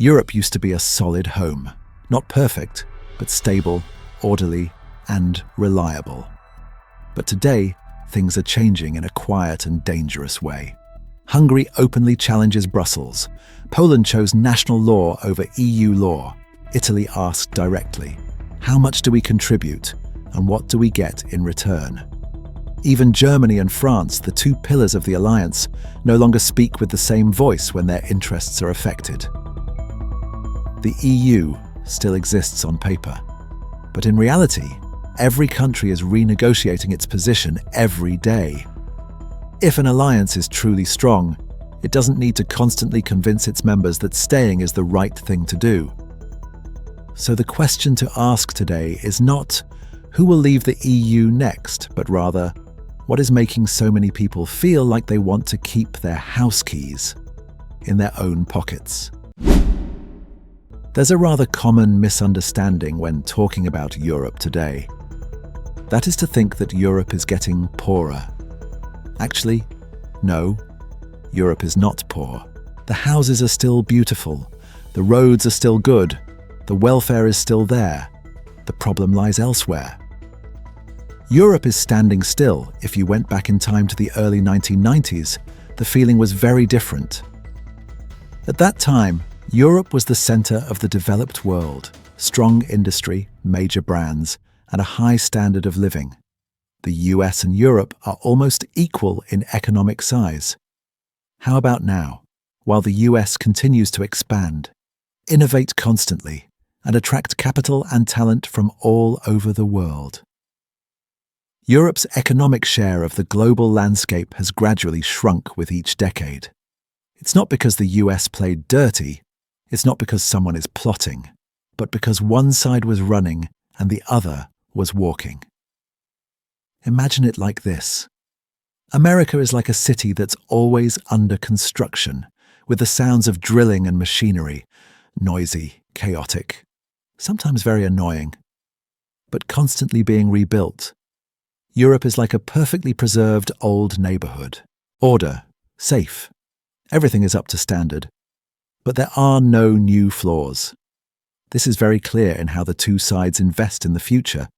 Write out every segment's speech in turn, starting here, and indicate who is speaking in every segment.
Speaker 1: Europe used to be a solid home. Not perfect, but stable, orderly, and reliable. But today, things are changing in a quiet and dangerous way. Hungary openly challenges Brussels. Poland chose national law over EU law. Italy asked directly, how much do we contribute, and what do we get in return? Even Germany and France, the two pillars of the alliance, no longer speak with the same voice when their interests are affected. The EU still exists on paper, but in reality, every country is renegotiating its position every day. If an alliance is truly strong, it doesn't need to constantly convince its members that staying is the right thing to do. So the question to ask today is not, who will leave the EU next, but rather, what is making so many people feel like they want to keep their house keys in their own pockets? There's a rather common misunderstanding when talking about Europe today. That is to think that Europe is getting poorer. Actually, no, Europe is not poor. The houses are still beautiful, the roads are still good, the welfare is still there. The problem lies elsewhere. Europe is standing still. If you went back in time to the early 1990s, the feeling was very different. At that time, Europe was the center of the developed world, strong industry, major brands, and a high standard of living. The US and Europe are almost equal in economic size. How about now, while the US continues to expand, innovate constantly, and attract capital and talent from all over the world? Europe's economic share of the global landscape has gradually shrunk with each decade. It's not because the US played dirty, it's not because someone is plotting, but because one side was running and the other was walking. Imagine it like this. America is like a city that's always under construction, with the sounds of drilling and machinery, noisy, chaotic, sometimes very annoying, but constantly being rebuilt. Europe is like a perfectly preserved old neighborhood. Order, safe. Everything is up to standard. But there are no new flaws. This is very clear in how the two sides invest in the future.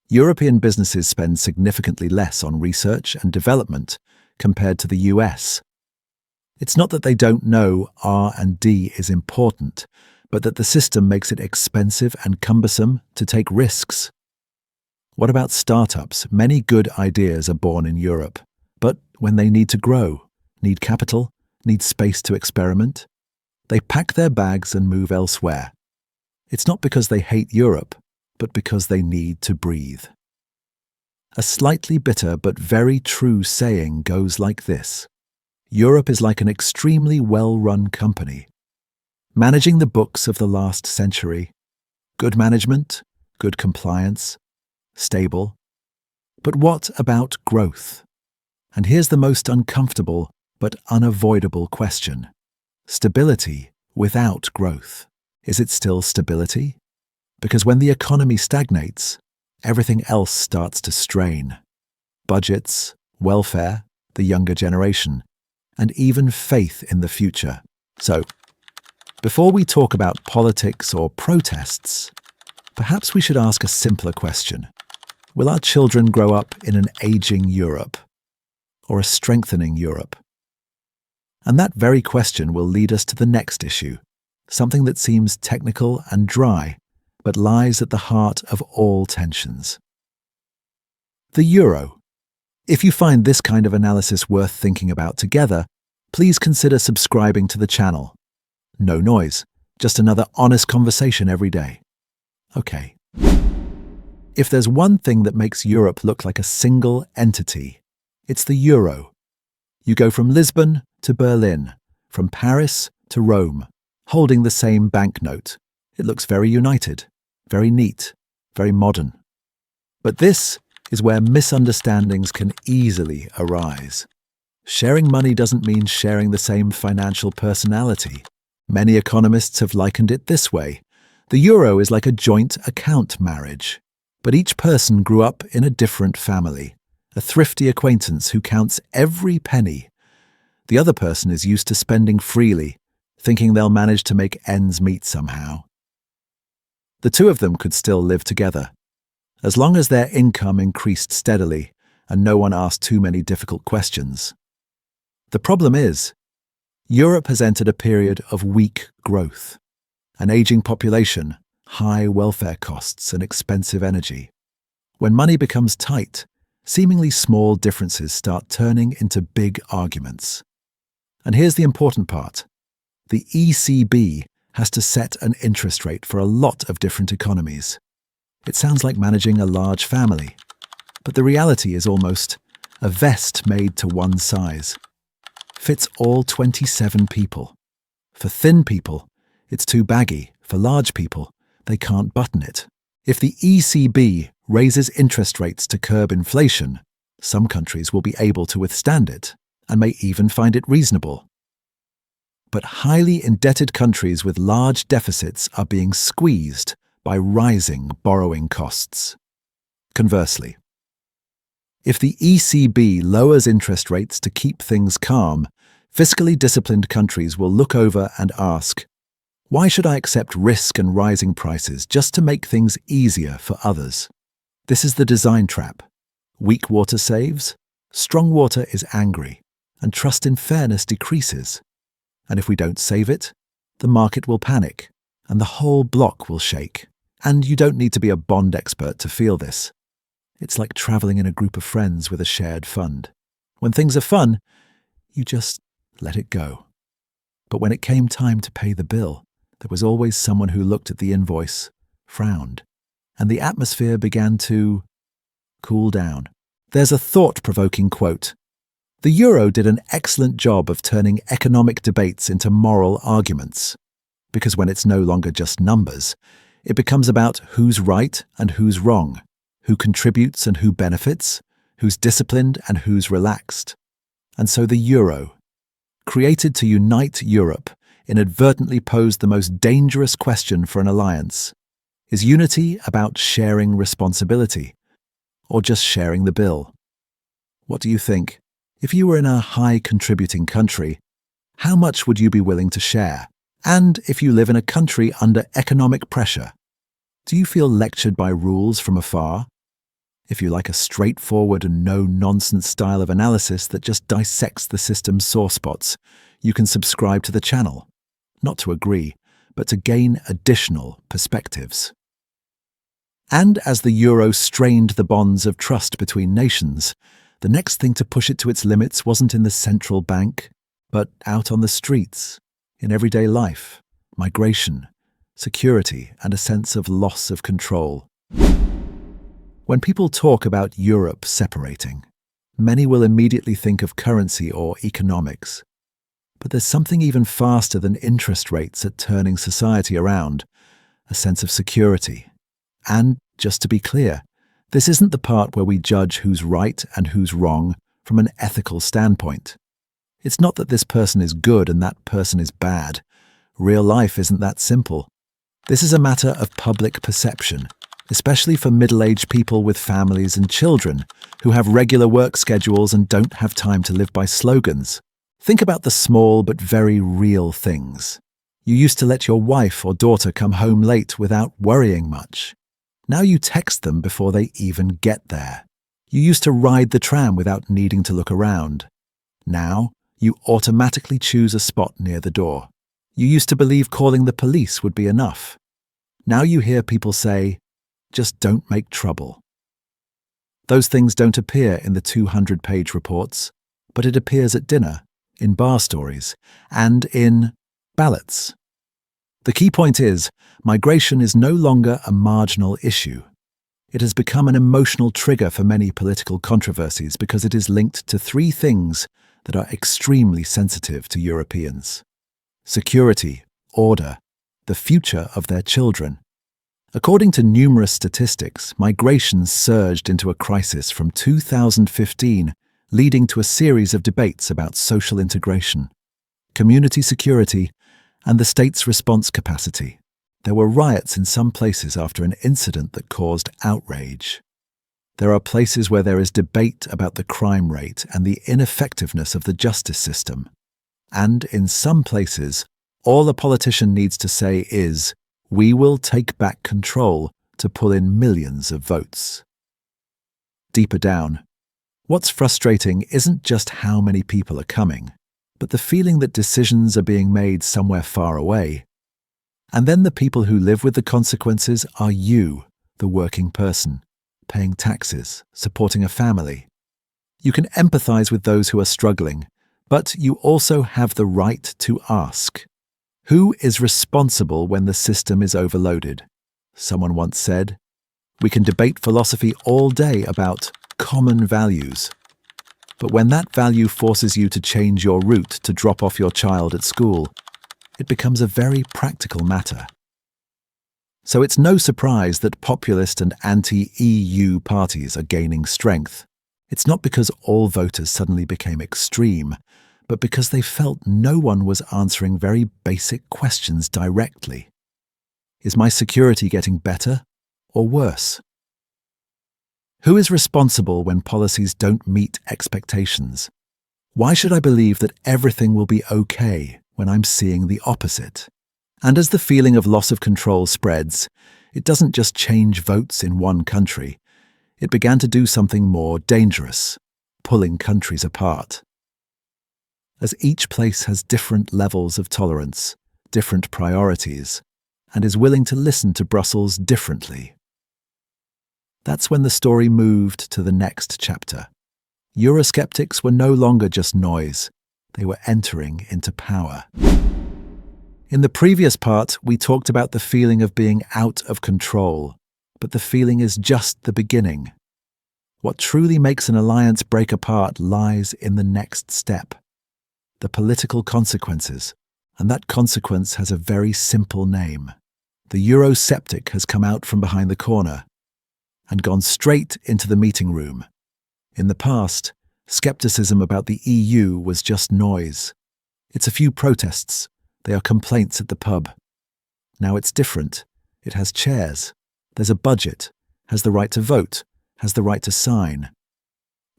Speaker 1: European businesses spend significantly less on research and development compared to the US. It's not that they don't know R&D is important, but that the system makes it expensive and cumbersome to take risks. What about startups? Many good ideas are born in Europe, but when they need to grow, need capital, need space to experiment, they pack their bags and move elsewhere. It's not because they hate Europe, but because they need to breathe. A slightly bitter but very true saying goes like this: Europe is like an extremely well-run company, managing the books of the last century. Good management, good compliance, stable. But what about growth? And here's the most uncomfortable but unavoidable question. Stability without growth. Is it still stability? Because when the economy stagnates, everything else starts to strain. Budgets, welfare, the younger generation, and even faith in the future. So, before we talk about politics or protests, perhaps we should ask a simpler question. Will our children grow up in an aging Europe or a strengthening Europe? And that very question will lead us to the next issue, something that seems technical and dry, but lies at the heart of all tensions. The euro. If you find this kind of analysis worth thinking about together, please consider subscribing to the channel. No noise, just another honest conversation every day. Okay. If there's one thing that makes Europe look like a single entity, it's the euro. You go from Lisbon to Berlin, from Paris to Rome, holding the same banknote. It looks very united, very neat, very modern. But this is where misunderstandings can easily arise. Sharing money doesn't mean sharing the same financial personality. Many economists have likened it this way. The euro is like a joint account marriage, but each person grew up in a different family, a thrifty acquaintance who counts every penny. The other person is used to spending freely, thinking they'll manage to make ends meet somehow. The two of them could still live together, as long as their income increased steadily and no one asked too many difficult questions. The problem is, Europe has entered a period of weak growth, an aging population, high welfare costs, and expensive energy. When money becomes tight, seemingly small differences start turning into big arguments. And here's the important part. The ECB has to set an interest rate for a lot of different economies. It sounds like managing a large family, but the reality is almost a vest made to one size. Fits all 27 people. For thin people, it's too baggy. For large people, they can't button it. If the ECB raises interest rates to curb inflation, some countries will be able to withstand it and may even find it reasonable. But highly indebted countries with large deficits are being squeezed by rising borrowing costs. Conversely, if the ECB lowers interest rates to keep things calm, fiscally disciplined countries will look over and ask, why should I accept risk and rising prices just to make things easier for others? This is the design trap. Weak water saves, strong water is angry, and trust in fairness decreases. And if we don't save it, the market will panic, and the whole block will shake. And you don't need to be a bond expert to feel this. It's like traveling in a group of friends with a shared fund. When things are fun, you just let it go. But when it came time to pay the bill, there was always someone who looked at the invoice, frowned, and the atmosphere began to cool down. There's a thought-provoking quote. The euro did an excellent job of turning economic debates into moral arguments. Because when it's no longer just numbers, it becomes about who's right and who's wrong, who contributes and who benefits, who's disciplined and who's relaxed. And so the euro, created to unite Europe, inadvertently posed the most dangerous question for an alliance. Is unity about sharing responsibility, or just sharing the bill? What do you think? If you were in a high-contributing country, how much would you be willing to share? And if you live in a country under economic pressure, do you feel lectured by rules from afar? If you like a straightforward and no-nonsense style of analysis that just dissects the system's sore spots, you can subscribe to the channel. Not to agree, but to gain additional perspectives. And as the euro strained the bonds of trust between nations, the next thing to push it to its limits wasn't in the central bank, but out on the streets, in everyday life, migration, security, and a sense of loss of control. When people talk about Europe separating, many will immediately think of currency or economics. But there's something even faster than interest rates at turning society around, a sense of security. And, just to be clear, this isn't the part where we judge who's right and who's wrong from an ethical standpoint. It's not that this person is good and that person is bad. Real life isn't that simple. This is a matter of public perception, especially for middle-aged people with families and children who have regular work schedules and don't have time to live by slogans. Think about the small but very real things. You used to let your wife or daughter come home late without worrying much. Now you text them before they even get there. You used to ride the tram without needing to look around. Now you automatically choose a spot near the door. You used to believe calling the police would be enough. Now you hear people say, just don't make trouble. Those things don't appear in the 200-page reports, but it appears at dinner, in bar stories, and in ballots. The key point is, migration is no longer a marginal issue. It has become an emotional trigger for many political controversies because it is linked to three things that are extremely sensitive to Europeans: security, order, the future of their children. According to numerous statistics, migration surged into a crisis from 2015, leading to a series of debates about social integration, community security, and the state's response capacity. There were riots in some places after an incident that caused outrage. There are places where there is debate about the crime rate and the ineffectiveness of the justice system. And in some places, All a politician needs to say is, "We will take back control," to pull in millions of votes. Deeper down, what's frustrating isn't just how many people are coming, but the feeling that decisions are being made somewhere far away. And then the people who live with the consequences are you, the working person, paying taxes, supporting a family. You can empathize with those who are struggling, but you also have the right to ask, who is responsible when the system is overloaded? Someone once said, "We can debate philosophy all day about common values, but when that value forces you to change your route to drop off your child at school, it becomes a very practical matter." So it's no surprise that populist and anti-EU parties are gaining strength. It's not because all voters suddenly became extreme, but because they felt no one was answering very basic questions directly. Is my security getting better or worse? Who is responsible when policies don't meet expectations? Why should I believe that everything will be okay when I'm seeing the opposite? And as the feeling of loss of control spreads, it doesn't just change votes in one country. It began to do something more dangerous, pulling countries apart. As each place has different levels of tolerance, different priorities, and is willing to listen to Brussels differently. That's when the story moved to the next chapter. Eurosceptics were no longer just noise, they were entering into power. In the previous part, we talked about the feeling of being out of control, but the feeling is just the beginning. What truly makes an alliance break apart lies in the next step, the political consequences, and that consequence has a very simple name. The Eurosceptic has come out from behind the corner and gone straight into the meeting room. In the past, skepticism about the EU was just noise. It's a few protests, they are complaints at the pub. Now it's different. It has chairs, there's a budget, has the right to vote, has the right to sign.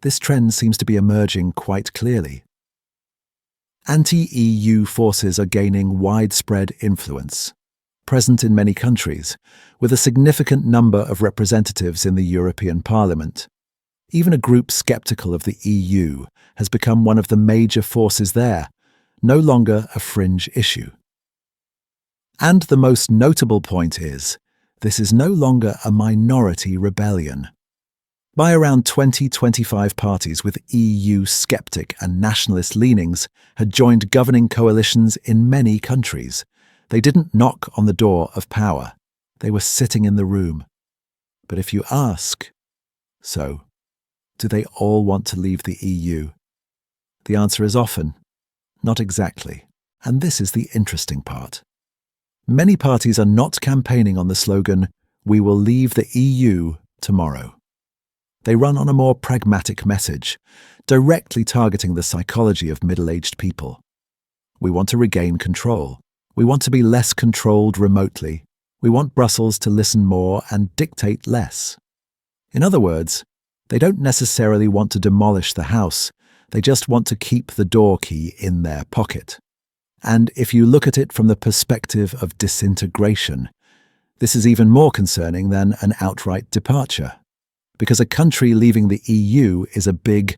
Speaker 1: This trend seems to be emerging quite clearly. Anti-EU forces are gaining widespread influence, present in many countries, with a significant number of representatives in the European Parliament. Even a group skeptical of the EU has become one of the major forces there, no longer a fringe issue. And the most notable point is, this is no longer a minority rebellion. By around 20-25 parties with EU skeptic and nationalist leanings had joined governing coalitions in many countries. They didn't knock on the door of power. They were sitting in the room. But if you ask, so, do they all want to leave the EU? The answer is often, not exactly. And this is the interesting part. Many parties are not campaigning on the slogan, "We will leave the EU tomorrow." They run on a more pragmatic message, directly targeting the psychology of middle-aged people. We want to regain control. We want to be less controlled remotely. We want Brussels to listen more and dictate less. In other words, they don't necessarily want to demolish the house. They just want to keep the door key in their pocket. And if you look at it from the perspective of disintegration, this is even more concerning than an outright departure. Because a country leaving the EU is a big,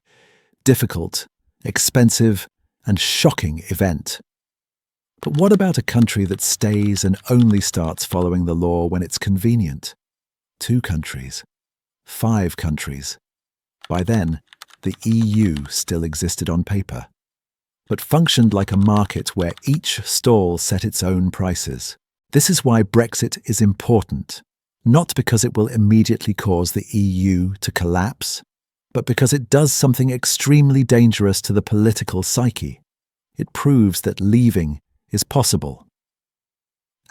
Speaker 1: difficult, expensive, and shocking event. But what about a country that stays and only starts following the law when it's convenient? 2 countries. 5 countries. By then, the EU still existed on paper, but functioned like a market where each stall set its own prices. This is why Brexit is important. Not because it will immediately cause the EU to collapse, but because it does something extremely dangerous to the political psyche. It proves that leaving is possible.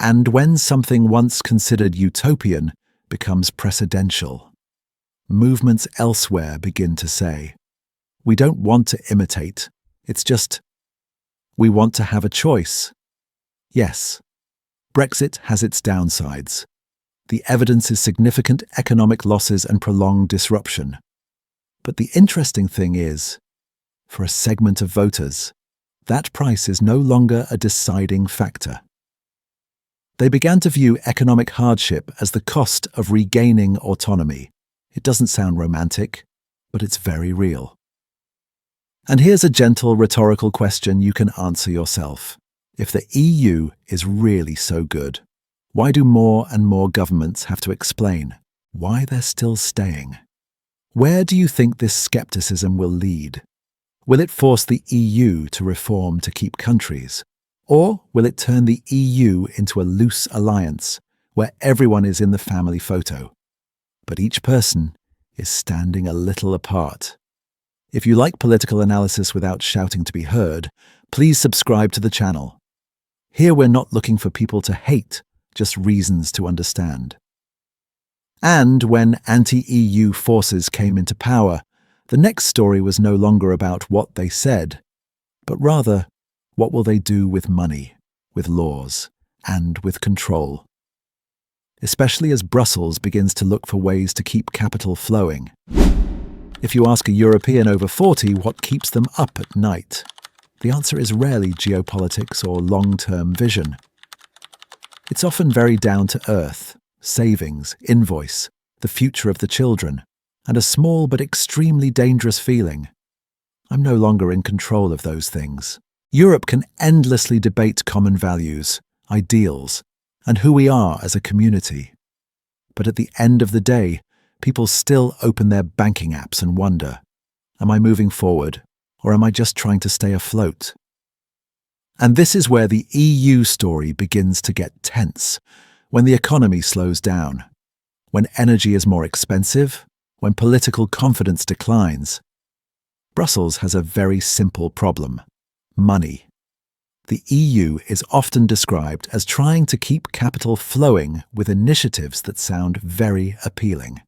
Speaker 1: And when something once considered utopian becomes precedential, movements elsewhere begin to say, we don't want to imitate, it's just, we want to have a choice. Yes, Brexit has its downsides. The evidence is significant economic losses and prolonged disruption. But the interesting thing is, for a segment of voters, that price is no longer a deciding factor. They began to view economic hardship as the cost of regaining autonomy. It doesn't sound romantic, but it's very real. And here's a gentle rhetorical question you can answer yourself. If the EU is really so good, why do more and more governments have to explain why they're still staying? Where do you think this skepticism will lead? Will it force the EU to reform to keep countries? Or will it turn the EU into a loose alliance where everyone is in the family photo, but each person is standing a little apart? If you like political analysis without shouting to be heard, please subscribe to the channel. Here we're not looking for people to hate, just reasons to understand. And when anti-EU forces came into power, the next story was no longer about what they said, but rather, what will they do with money, with laws, and with control? Especially as Brussels begins to look for ways to keep capital flowing. If you ask a European over 40 what keeps them up at night, the answer is rarely geopolitics or long-term vision. It's often very down to earth, savings, invoice, the future of the children, and a small but extremely dangerous feeling. I'm no longer in control of those things. Europe can endlessly debate common values, ideals, and who we are as a community. But at the end of the day, people still open their banking apps and wonder, am I moving forward, or am I just trying to stay afloat? And this is where the EU story begins to get tense, when the economy slows down, when energy is more expensive, when political confidence declines. Brussels has a very simple problem: money. The EU is often described as trying to keep capital flowing with initiatives that sound very appealing.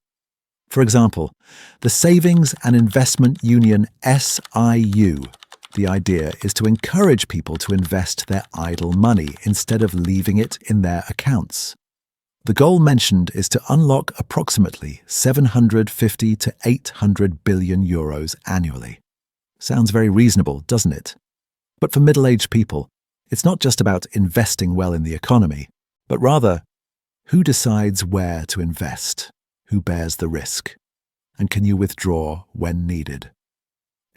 Speaker 1: For example, the Savings and Investment Union SIU. The idea is to encourage people to invest their idle money instead of leaving it in their accounts. The goal mentioned is to unlock approximately 750 to 800 billion euros annually. Sounds very reasonable, doesn't it? But for middle-aged people, it's not just about investing well in the economy, but rather, who decides where to invest? Who bears the risk? And can you withdraw when needed?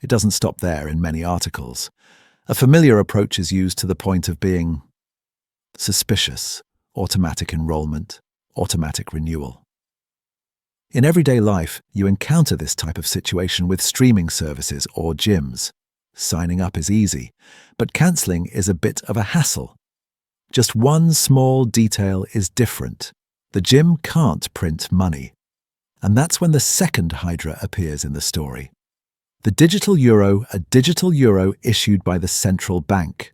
Speaker 1: It doesn't stop there in many articles. A familiar approach is used to the point of being suspicious, automatic enrollment, automatic renewal. In everyday life, you encounter this type of situation with streaming services or gyms. Signing up is easy, but cancelling is a bit of a hassle. Just one small detail is different. The gym can't print money. And that's when the second hydra appears in the story. The digital euro, a digital euro issued by the central bank.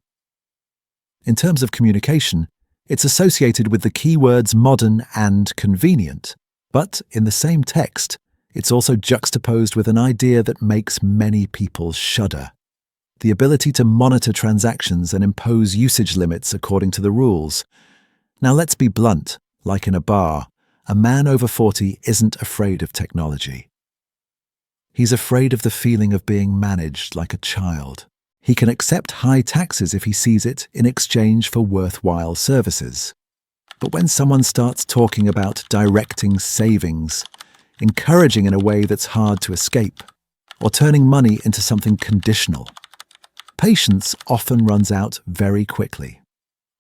Speaker 1: In terms of communication, it's associated with the keywords modern and convenient. But in the same text, it's also juxtaposed with an idea that makes many people shudder: the ability to monitor transactions and impose usage limits according to the rules. Now let's be blunt, like in a bar, a man over 40 isn't afraid of technology. He's afraid of the feeling of being managed like a child. He can accept high taxes if he sees it in exchange for worthwhile services. But when someone starts talking about directing savings, encouraging in a way that's hard to escape, or turning money into something conditional, patience often runs out very quickly.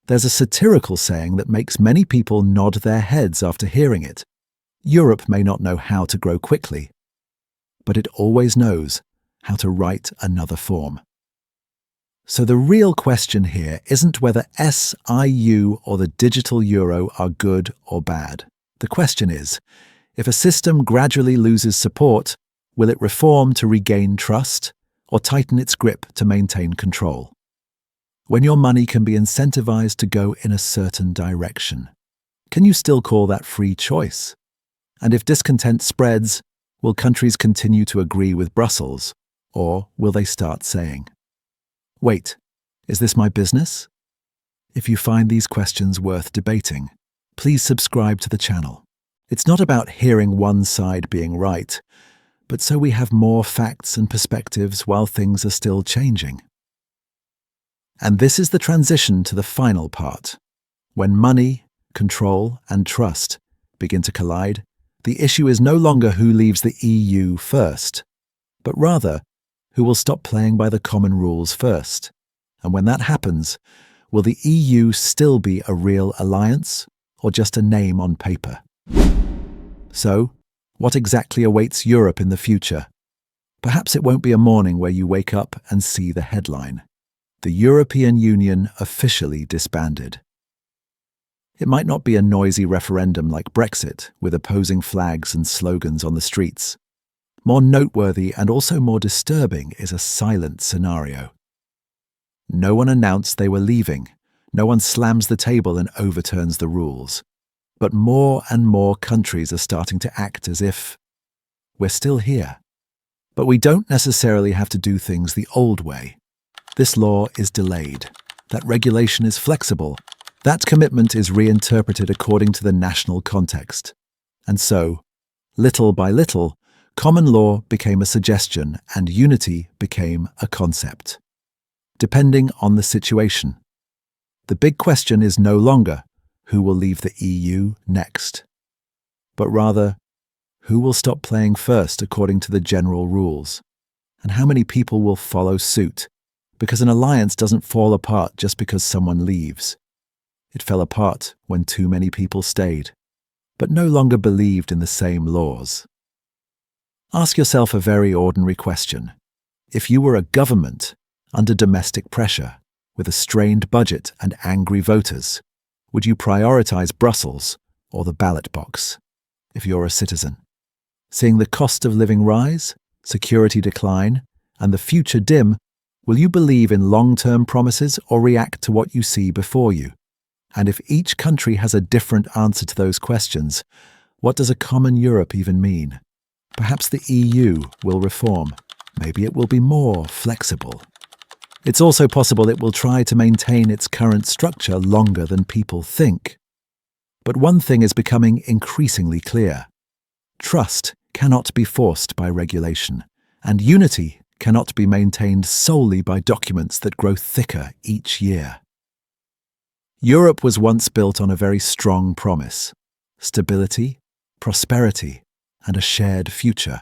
Speaker 1: There's a satirical saying that makes many people nod their heads after hearing it. Europe may not know how to grow quickly, but it always knows how to write another form. So the real question here isn't whether SIU or the digital euro are good or bad. The question is, if a system gradually loses support, will it reform to regain trust or tighten its grip to maintain control? When your money can be incentivized to go in a certain direction, can you still call that free choice? And if discontent spreads, will countries continue to agree with Brussels, or will they start saying, "Wait, is this my business?" If you find these questions worth debating, please subscribe to the channel. It's not about hearing one side being right, but so we have more facts and perspectives while things are still changing. And this is the transition to the final part. When money, control, and trust begin to collide, the issue is no longer who leaves the EU first, but rather who will stop playing by the common rules first. And when that happens, will the EU still be a real alliance or just a name on paper? So, what exactly awaits Europe in the future? Perhaps it won't be a morning where you wake up and see the headline: "The European Union officially disbanded." It might not be a noisy referendum like Brexit, with opposing flags and slogans on the streets. More noteworthy and also more disturbing is a silent scenario. No one announced they were leaving. No one slams the table and overturns the rules. But more and more countries are starting to act as if we're still here. But we don't necessarily have to do things the old way. This law is delayed. That regulation is flexible. That commitment is reinterpreted according to the national context. And so, little by little, common law became a suggestion and unity became a concept, depending on the situation. The big question is no longer who will leave the EU next, but rather who will stop playing first according to the general rules, and how many people will follow suit, because an alliance doesn't fall apart just because someone leaves. It fell apart when too many people stayed, but no longer believed in the same laws. Ask yourself a very ordinary question. If you were a government under domestic pressure, with a strained budget and angry voters, would you prioritize Brussels or the ballot box? If you're a citizen, seeing the cost of living rise, security decline, and the future dim, will you believe in long-term promises or react to what you see before you? And if each country has a different answer to those questions, what does a common Europe even mean? Perhaps the EU will reform. Maybe it will be more flexible. It's also possible it will try to maintain its current structure longer than people think. But one thing is becoming increasingly clear. Trust cannot be forced by regulation, and unity cannot be maintained solely by documents that grow thicker each year. Europe was once built on a very strong promise: stability, prosperity, and a shared future.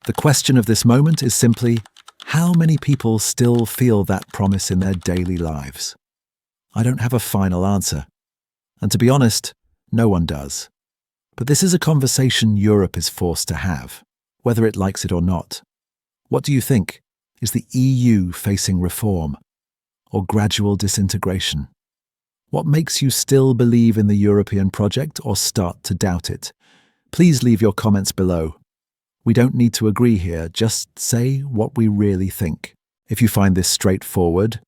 Speaker 1: The question of this moment is simply, how many people still feel that promise in their daily lives? I don't have a final answer. And to be honest, no one does. But this is a conversation Europe is forced to have, whether it likes it or not. What do you think? Is the EU facing reform or gradual disintegration? What makes you still believe in the European project or start to doubt it? Please leave your comments below. We don't need to agree here, just say what we really think. If you find this straightforward,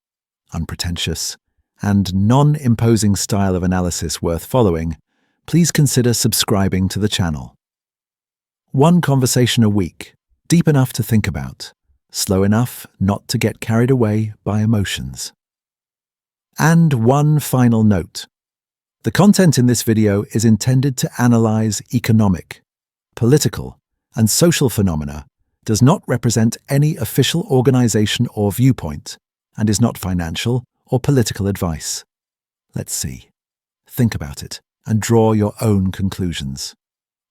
Speaker 1: unpretentious, and non-imposing style of analysis worth following, please consider subscribing to the channel. One conversation a week, deep enough to think about, slow enough not to get carried away by emotions. And one final note. The content in this video is intended to analyze economic, political, and social phenomena, does not represent any official organization or viewpoint, and is not financial or political advice. Let's see. Think about it and draw your own conclusions.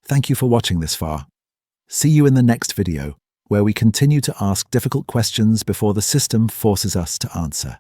Speaker 1: Thank you for watching this far. See you in the next video, where we continue to ask difficult questions before the system forces us to answer.